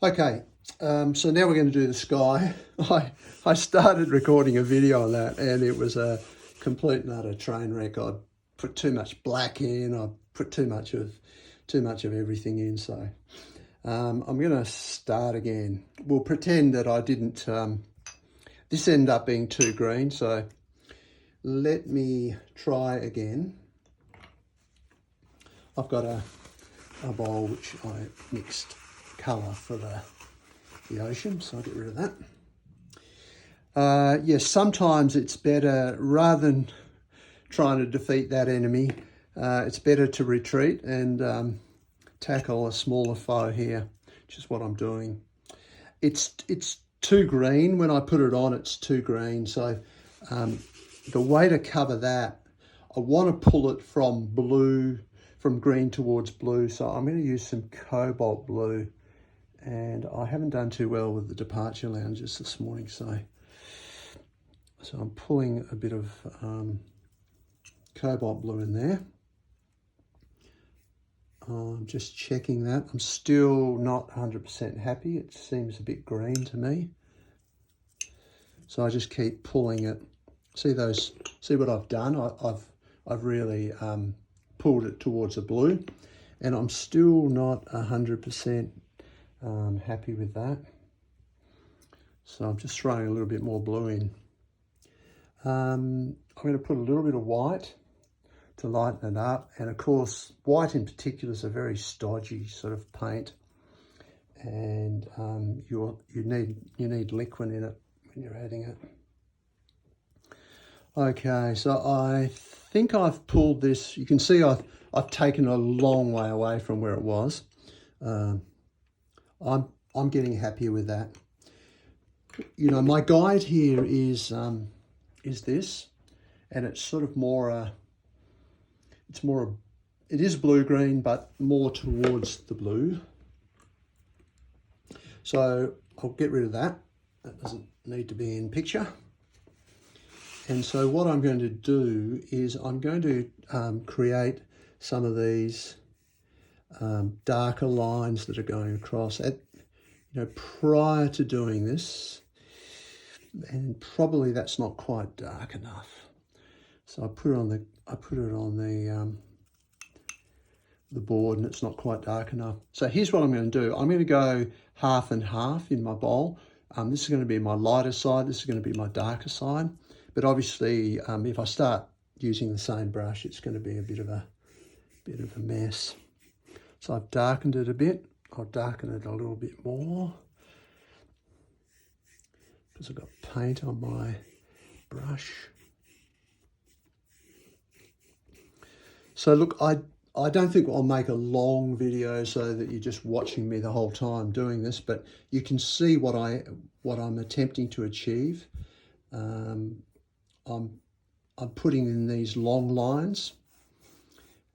Okay, so now we're going to do the sky. I started recording a video on that and it was a complete and utter train wreck. I put too much black in, I put too much of everything in, so I'm going to start again. We'll pretend that I didn't, this ended up being too green, so let me try again. I've got a bowl which I mixed colour for the ocean, so I'll get rid of that. Yes, sometimes it's better, rather than trying to defeat that enemy, it's better to retreat and tackle a smaller foe here, which is what I'm doing. It's too green. When I put it on, it's too green. So the way to cover that, I want to pull it from green towards blue. So I'm going to use some cobalt blue. And I haven't done too well with the departure lounges this morning, so I'm pulling a bit of cobalt blue in there. I'm just checking that. I'm still not 100% happy. It seems a bit green to me. So I just keep pulling it. See what I've done? I've really pulled it towards the blue, and I'm still not 100% happy with that. So I'm just throwing a little bit more blue in. I'm going to put a little bit of white to lighten it up, and of course white in particular is a very stodgy sort of paint, and you need liquid in it when you're adding it. Okay, so I think I've pulled this. You can see I've taken a long way away from where it was. I'm getting happier with that. You know, my guide here is this, and it's sort of more it is blue-green, but more towards the blue. So I'll get rid of that. That doesn't need to be in picture. And so what I'm going to do is I'm going to create some of these darker lines that are going across. Prior to doing this, and probably that's not quite dark enough. So I put it on the board, and it's not quite dark enough. So here's what I'm going to do. I'm going to go half and half in my bowl. This is going to be my lighter side. This is going to be my darker side. But obviously, if I start using the same brush, it's going to be a bit of a mess. So I've darkened it a bit. I'll darken it a little bit more because I've got paint on my brush. So look, I don't think I'll make a long video so that you're just watching me the whole time doing this, but you can see what I'm attempting to achieve. I'm putting in these long lines,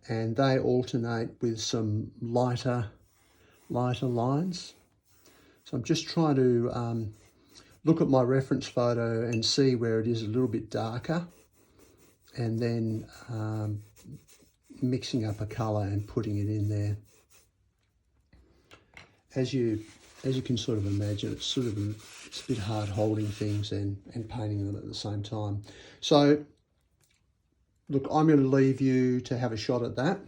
and they alternate with some lighter lines. So I'm just trying to look at my reference photo and see where it is a little bit darker, and then mixing up a colour and putting it in there. As you can sort of imagine, it's a bit hard holding things and painting them at the same time. So look, I'm going to leave you to have a shot at that.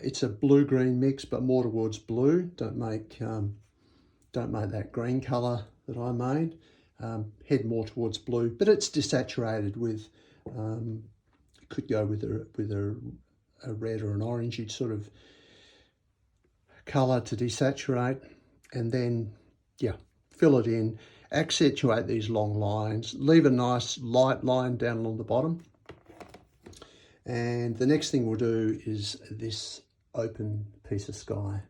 It's a blue-green mix, but more towards blue. Don't make that green colour that I made. Head more towards blue, but it's desaturated with. It could go with a red or an orangey sort of colour to desaturate, and then fill it in. Accentuate these long lines. Leave a nice light line down along the bottom. And the next thing we'll do is this open piece of sky.